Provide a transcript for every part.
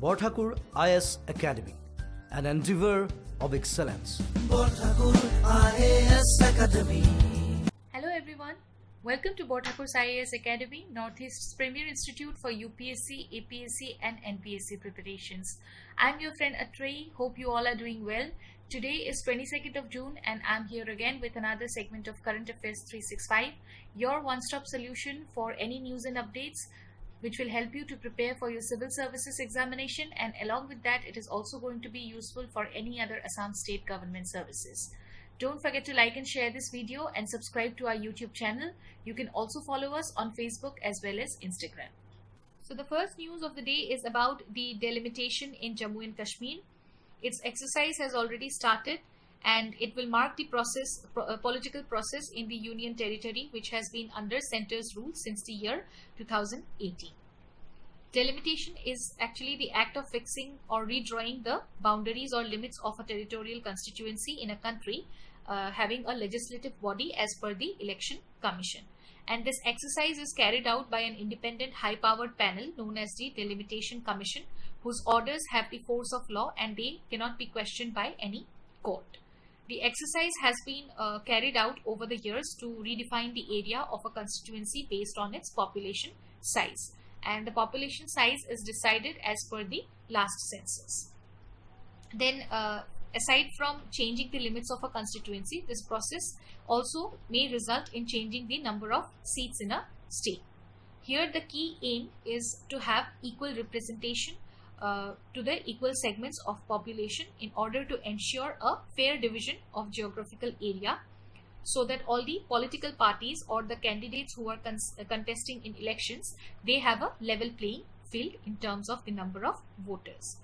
Borthakur IAS Academy, an endeavor of excellence. Borthakur IAS Academy. Hello everyone, welcome to Borthakur IAS Academy, Northeast's premier institute for UPSC, APSC and NPSC preparations. I'm your friend Atreyi, hope you all are doing well. Today is 22nd of June and I'm here again with another segment of Current Affairs 365, your one-stop solution for any news and updates which will help you to prepare for your civil services examination, and along with that it is also going to be useful for any other Assam state government services. Don't forget to like and share this video and subscribe to our YouTube channel. You can also follow us on Facebook as well as Instagram. So the first news of the day is about the delimitation in Jammu and Kashmir. Its exercise has already started and it will mark the political process in the Union Territory which has been under centre's rule since the year 2018. Delimitation is actually the act of fixing or redrawing the boundaries or limits of a territorial constituency in a country having a legislative body as per the Election Commission. And this exercise is carried out by an independent high-powered panel known as the Delimitation Commission, whose orders have the force of law and they cannot be questioned by any court. The exercise has been carried out over the years to redefine the area of a constituency based on its population size. And the population size is decided as per the last census. Then aside from changing the limits of a constituency, this process also may result in changing the number of seats in a state. Here the key aim is to have equal representation to the equal segments of population in order to ensure a fair division of geographical area, so that all the political parties or the candidates who are contesting in elections, they have a level playing field in terms of the number of voters.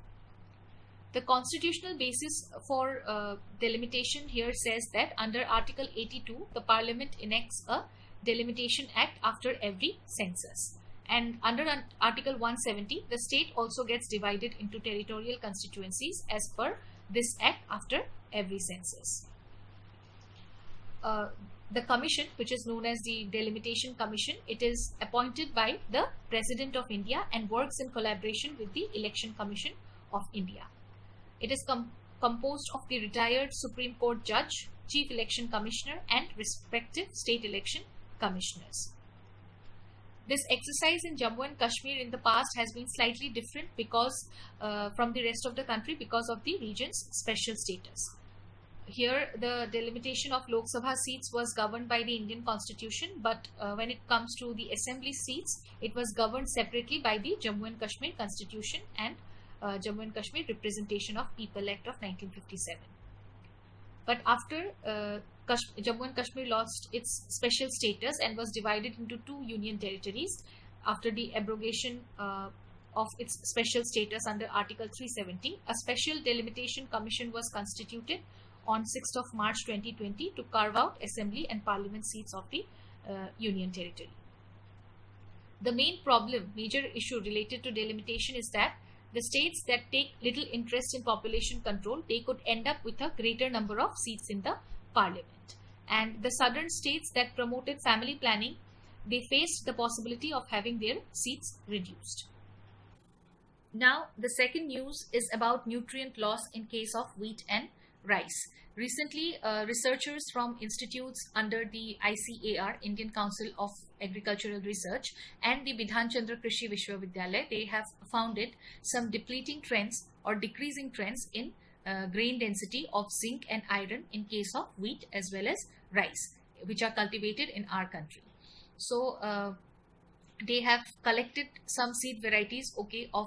The constitutional basis for delimitation here says that under Article 82, the Parliament enacts a delimitation act after every census. And under Article 170, the state also gets divided into territorial constituencies as per this act after every census. The commission, which is known as the Delimitation Commission, it is appointed by the President of India and works in collaboration with the Election Commission of India. It is composed of the retired Supreme Court Judge, Chief Election Commissioner and respective state election commissioners. This exercise in Jammu and Kashmir in the past has been slightly different because from the rest of the country because of the region's special status. Here the delimitation of Lok Sabha seats was governed by the Indian Constitution, but when it comes to the assembly seats, it was governed separately by the Jammu and Kashmir Constitution and Jammu and Kashmir Representation of People Act of 1957. But after Jammu and Kashmir lost its special status and was divided into two union territories after the abrogation of its special status under Article 370, a special delimitation commission was constituted on 6th of March 2020 to carve out assembly and parliament seats of the union territory. The main major issue related to delimitation is that the states that take little interest in population control, they could end up with a greater number of seats in the parliament. And the southern states that promoted family planning, they faced the possibility of having their seats reduced. Now, the second news is about nutrient loss in case of wheat and rice. Recently, researchers from institutes under the ICAR, Indian Council of Agricultural Research, and the Bidhan Chandra Krishi Vishwavidyalaya, they have founded some depleting trends or decreasing trends in grain density of zinc and iron in case of wheat as well as rice, which are cultivated in our country. So they have collected some seed varieties of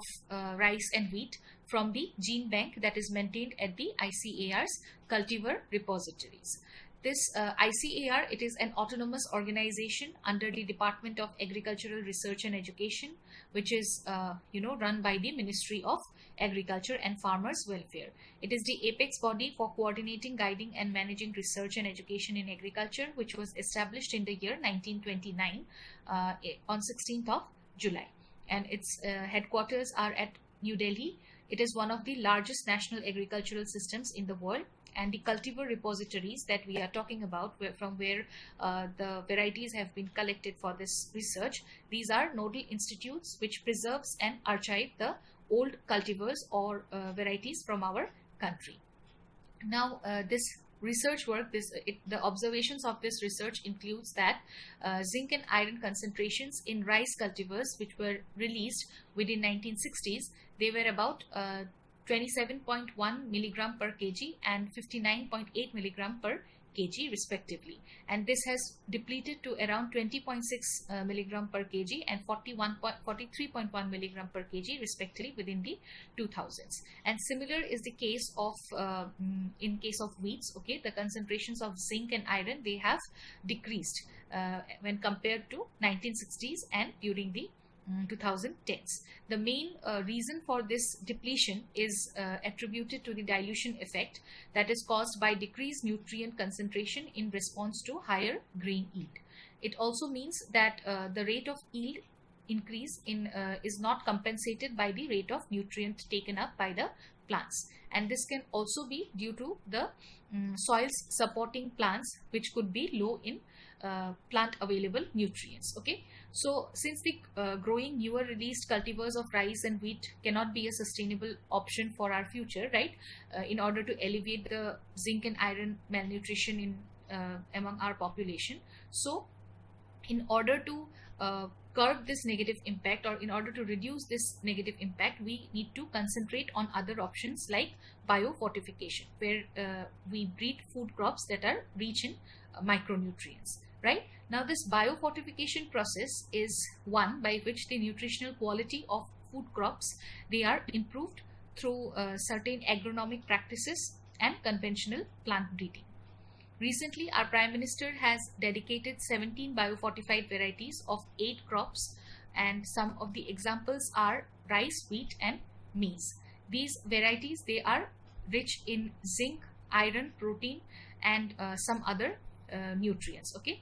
rice and wheat from the gene bank that is maintained at the ICAR's cultivar repositories. This ICAR, it is an autonomous organization under the Department of Agricultural Research and Education, which is run by the Ministry of Agriculture and Farmers Welfare. It is the apex body for coordinating, guiding and managing research and education in agriculture, which was established in the year 1929 on 16th of July. And its headquarters are at New Delhi. It is one of the largest national agricultural systems in the world, and the cultivar repositories that we are talking about, from where the varieties have been collected for this research, these are nodal institutes which preserves and archive the old cultivars or varieties from our country. Now, this research work, the observations of this research includes that zinc and iron concentrations in rice cultivars which were released within 1960s, they were about 27.1 milligram per kg and 59.8 milligram per kg respectively, and this has depleted to around 20.6 milligram per kg and 43.1 milligram per kg respectively within the 2000s. And similar is the case of in case of wheats. Okay, the concentrations of zinc and iron, they have decreased when compared to 1960s and during the 2010s. The main reason for this depletion is attributed to the dilution effect that is caused by decreased nutrient concentration in response to higher grain yield. It also means that the rate of yield increase is not compensated by the rate of nutrient taken up by the plants, and this can also be due to the soils supporting plants which could be low in plant available nutrients. Okay, so since the growing newer released cultivars of rice and wheat cannot be a sustainable option for our future, right, in order to alleviate the zinc and iron malnutrition in among our population, so in order to curb this negative impact, or in order to reduce this negative impact, we need to concentrate on other options like biofortification, where we breed food crops that are rich in micronutrients. Right now, this biofortification process is one by which the nutritional quality of food crops, they are improved through certain agronomic practices and conventional plant breeding. Recently, our Prime Minister has dedicated 17 biofortified varieties of 8 crops, and some of the examples are rice, wheat and maize. These varieties, they are rich in zinc, iron, protein and some other nutrients. Okay.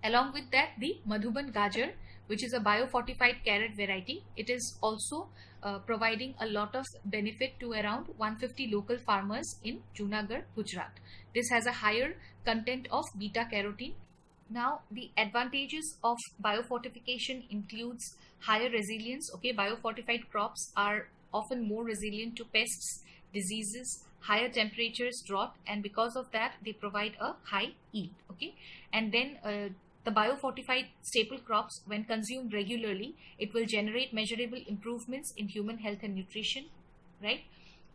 Along with that, the Madhuban Gajar, which is a biofortified carrot variety, it is also providing a lot of benefit to around 150 local farmers in Junagadh, Gujarat. This has a higher content of beta carotene. Now, the advantages of biofortification includes higher resilience. Okay, biofortified crops are often more resilient to pests, diseases, higher temperatures, drought, and because of that, they provide a high yield. Okay, and then the biofortified staple crops, when consumed regularly, it will generate measurable improvements in human health and nutrition, right?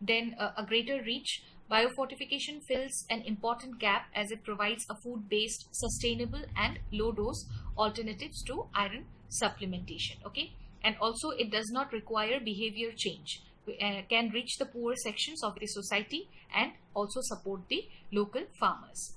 Then a greater reach. Biofortification fills an important gap as it provides a food-based, sustainable and low-dose alternatives to iron supplementation. Okay, and also it does not require behavior change. Can reach the poor sections of the society and also support the local farmers.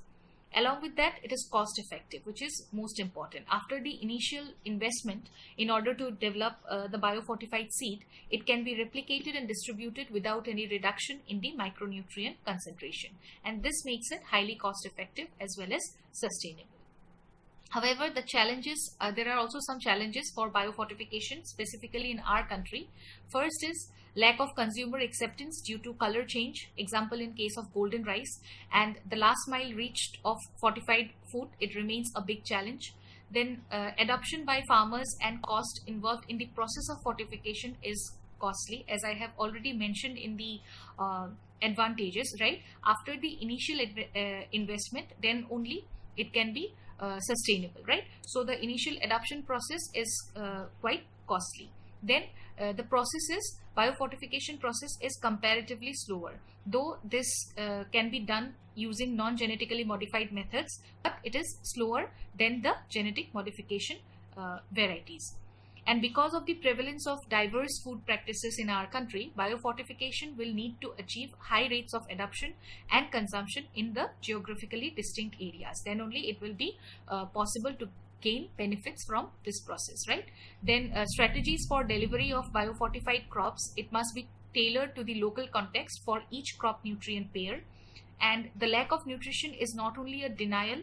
Along with that, it is cost effective, which is most important. After the initial investment in order to develop the biofortified seed, it can be replicated and distributed without any reduction in the micronutrient concentration. And this makes it highly cost effective as well as sustainable. However, the challenges, there are also some challenges for biofortification, specifically in our country. First is lack of consumer acceptance due to color change, example in case of golden rice, and the last mile reached of fortified food, it remains a big challenge. Then adoption by farmers and cost involved in the process of fortification is costly, as I have already mentioned in the advantages, right? After the initial investment, then only it can be sustainable, right? So the initial adoption process is quite costly. Then the biofortification process is comparatively slower, though this can be done using non-genetically modified methods, but it is slower than the genetic modification varieties. And because of the prevalence of diverse food practices in our country, biofortification will need to achieve high rates of adoption and consumption in the geographically distinct areas. Then only it will be possible to gain benefits from this process, right? Then strategies for delivery of biofortified crops, it must be tailored to the local context for each crop nutrient pair. And the lack of nutrition is not only a denial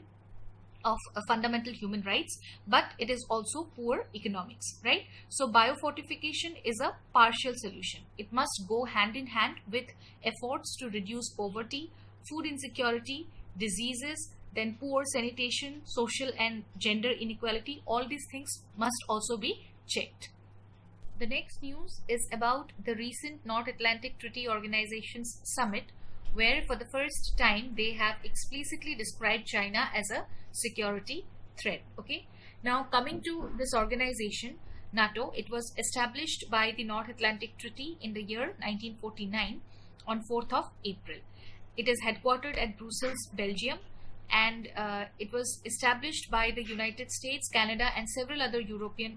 of fundamental human rights, but it is also poor economics, right? So biofortification is a partial solution. It must go hand in hand with efforts to reduce poverty, food insecurity, diseases, then poor sanitation, social and gender inequality. All these things must also be checked. The next news is about the recent North Atlantic Treaty Organization's summit, where for the first time they have explicitly described China as a security threat. Okay. Now, coming to this organization, NATO, it was established by the North Atlantic Treaty in the year 1949 on 4th of April. It is headquartered at Brussels, Belgium, and it was established by the United States, Canada, and several other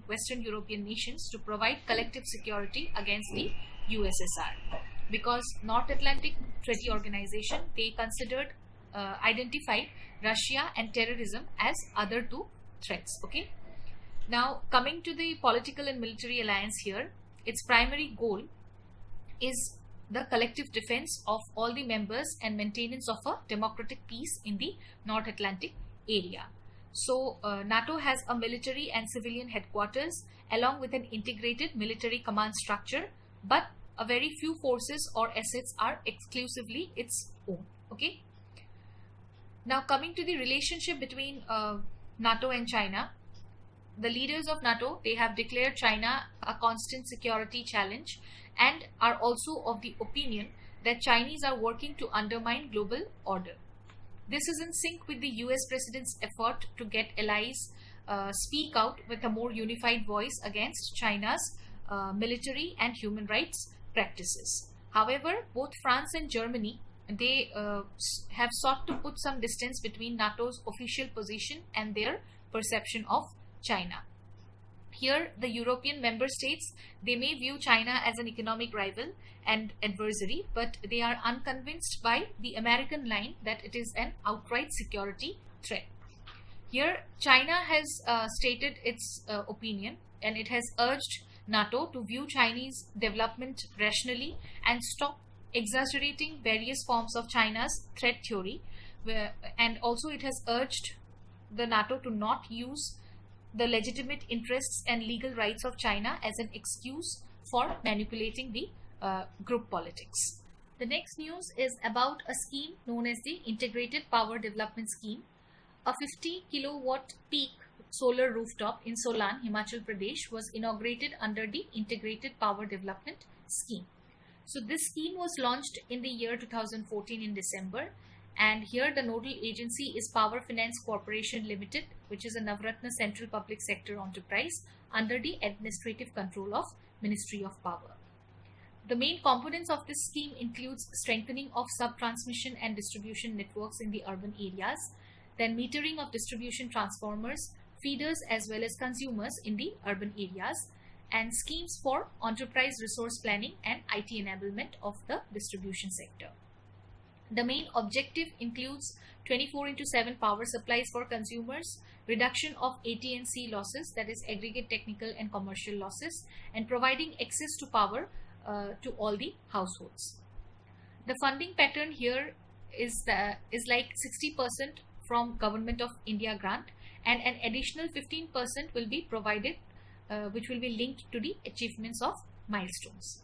Western European nations to provide collective security against the USSR. Because North Atlantic Treaty Organization, they identified Russia and terrorism as other two threats. Okay. Now, coming to the political and military alliance here, its primary goal is the collective defense of all the members and maintenance of a democratic peace in the North Atlantic area. So, NATO has a military and civilian headquarters along with an integrated military command structure, but a very few forces or assets are exclusively its own. Okay. Now, coming to the relationship between NATO and China, the leaders of NATO, they have declared China a constant security challenge and are also of the opinion that Chinese are working to undermine global order. This is in sync with the US President's effort to get allies speak out with a more unified voice against China's military and human rights practices. However, both France and Germany, they have sought to put some distance between NATO's official position and their perception of China. Here, the European member states, they may view China as an economic rival and adversary, but they are unconvinced by the American line that it is an outright security threat. Here, China has stated its opinion, and it has urged NATO to view Chinese development rationally and stop exaggerating various forms of China's threat theory, and also it has urged the NATO to not use the legitimate interests and legal rights of China as an excuse for manipulating the group politics. The next news is about a scheme known as the Integrated Power Development Scheme. A 50 kilowatt peak solar rooftop in Solan, Himachal Pradesh was inaugurated under the Integrated Power Development Scheme. So this scheme was launched in the year 2014 in December, and here the nodal agency is Power Finance Corporation Limited, which is a Navratna Central Public Sector enterprise under the administrative control of Ministry of Power. The main components of this scheme includes strengthening of sub-transmission and distribution networks in the urban areas, then metering of distribution transformers, feeders as well as consumers in the urban areas, and schemes for enterprise resource planning and IT enablement of the distribution sector. The main objective includes 24/7 power supplies for consumers, reduction of AT&C losses, that is aggregate technical and commercial losses, and providing access to power to all the households. The funding pattern here is like 60% from Government of India grant, and an additional 15% will be provided, which will be linked to the achievements of milestones.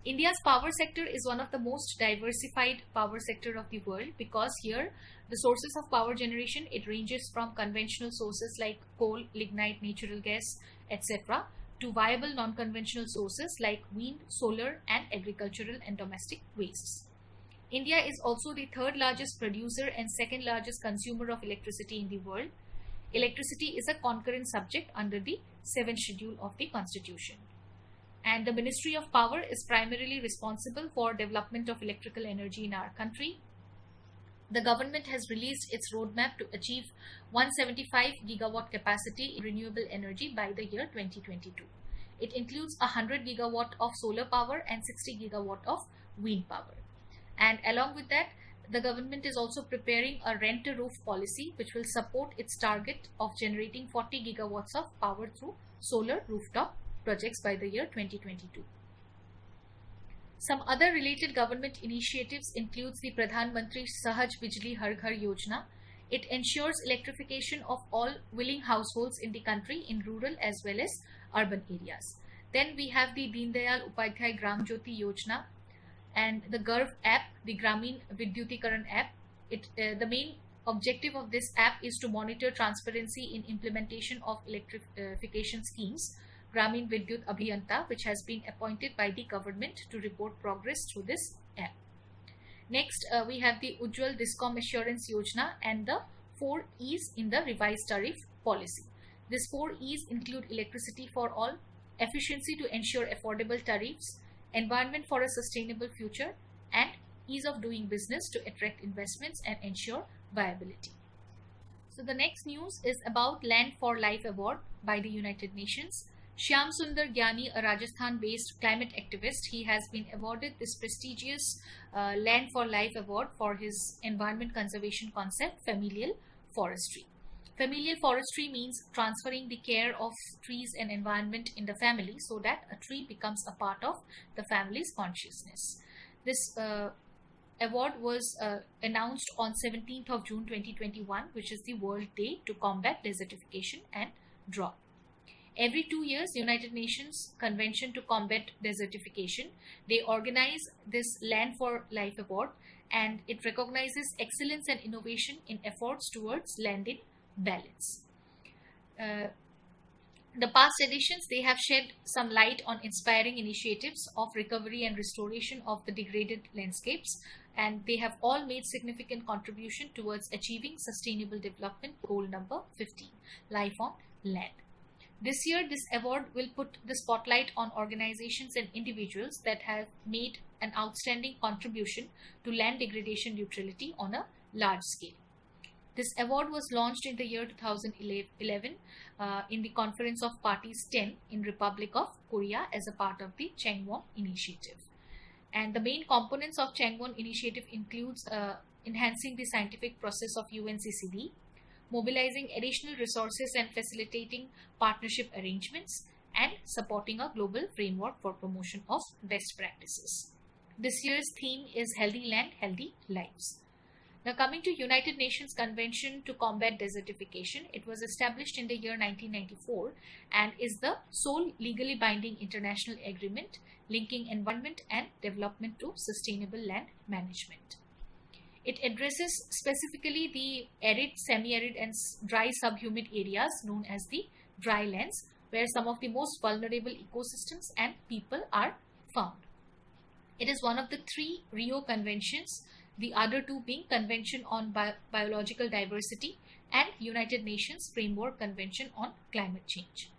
India's power sector is one of the most diversified power sector of the world, because here the sources of power generation, it ranges from conventional sources like coal, lignite, natural gas, etc. to viable non-conventional sources like wind, solar and agricultural and domestic wastes. India is also the third largest producer and second largest consumer of electricity in the world. Electricity is a concurrent subject under the 7th schedule of the Constitution. And the Ministry of Power is primarily responsible for development of electrical energy in our country. The government has released its roadmap to achieve 175 gigawatt capacity in renewable energy by the year 2022. It includes 100 gigawatt of solar power and 60 gigawatt of wind power. And along with that, the government is also preparing a rent-a-roof policy which will support its target of generating 40 gigawatts of power through solar rooftop projects by the year 2022. Some other related government initiatives includes the Pradhan Mantri Sahaj Bijli Har Ghar Yojana. It ensures electrification of all willing households in the country in rural as well as urban areas. Then we have the Deen Dayal Upadhyay Gram Jyoti Yojana and the Garv app, the Gramin Vidyutikaran app. The main objective of this app is to monitor transparency in implementation of electrification schemes, Gramin Vidyut Abhiyanta, which has been appointed by the government to report progress through this app. Next, we have the Ujjwal Discom Assurance Yojana and the 4 E's in the revised tariff policy. These 4 E's include electricity for all, efficiency to ensure affordable tariffs, environment for a sustainable future, and ease of doing business to attract investments and ensure viability. So the next news is about Land for Life Award by the United Nations. Shyam Sundar Gyani, a Rajasthan-based climate activist, he has been awarded this prestigious Land for Life Award for his environment conservation concept, familial forestry. Familial forestry means transferring the care of trees and environment in the family so that a tree becomes a part of the family's consciousness. This award was announced on 17th of June 2021, which is the World Day to Combat Desertification and Drought. Every 2 years, United Nations Convention to Combat Desertification, they organize this Land for Life Award, and it recognizes excellence and innovation in efforts towards land in balance. The past editions, they have shed some light on inspiring initiatives of recovery and restoration of the degraded landscapes, and they have all made significant contribution towards achieving Sustainable Development Goal number 15, Life on Land. This year, this award will put the spotlight on organizations and individuals that have made an outstanding contribution to land degradation neutrality on a large scale. This award was launched in the year 2011 in the Conference of Parties 10 in Republic of Korea as a part of the Changwon Initiative. And the main components of Changwon Initiative includes enhancing the scientific process of UNCCD, mobilizing additional resources and facilitating partnership arrangements, and supporting a global framework for promotion of best practices. This year's theme is Healthy Land, Healthy Lives. Now, coming to United Nations Convention to Combat Desertification, it was established in the year 1994 and is the sole legally binding international agreement linking environment and development to sustainable land management. It addresses specifically the arid, semi-arid and dry subhumid areas known as the dry lands, where some of the most vulnerable ecosystems and people are found. It is one of the 3 Rio Conventions, the other 2 being Convention on Biological Diversity and United Nations Framework Convention on Climate Change.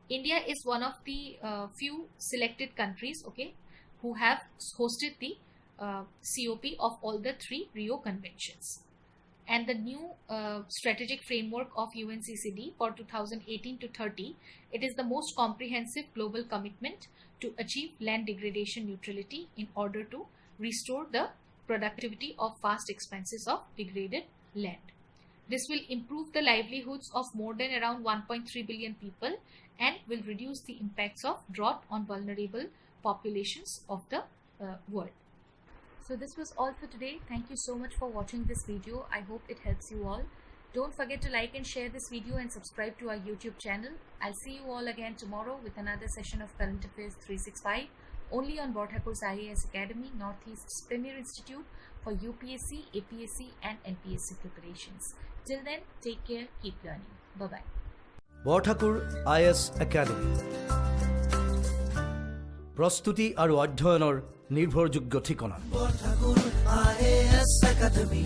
India is one of the few selected countries, who have hosted the COP of all the 3 Rio Conventions. And the new strategic framework of UNCCD for 2018 to 30, it is the most comprehensive global commitment to achieve land degradation neutrality in order to restore the productivity of vast expanses of degraded land. This will improve the livelihoods of more than around 1.3 billion people and will reduce the impacts of drought on vulnerable populations of the world. So this was all for today. Thank you so much for watching this video. I hope it helps you all. Don't forget to like and share this video and subscribe to our YouTube channel. I'll see you all again tomorrow with another session of Current Affairs 365 only on Borthakur's IAS Academy, Northeast's premier institute for UPSC, APSC and NPSC preparations. Till then, take care, keep learning. Bye-bye. Borthakur IAS Academy প্ৰস্তুতি আৰু অধ্যয়নৰ নিৰ্ভৰযোগ্য ঠিকনা Borthakur IAS Academy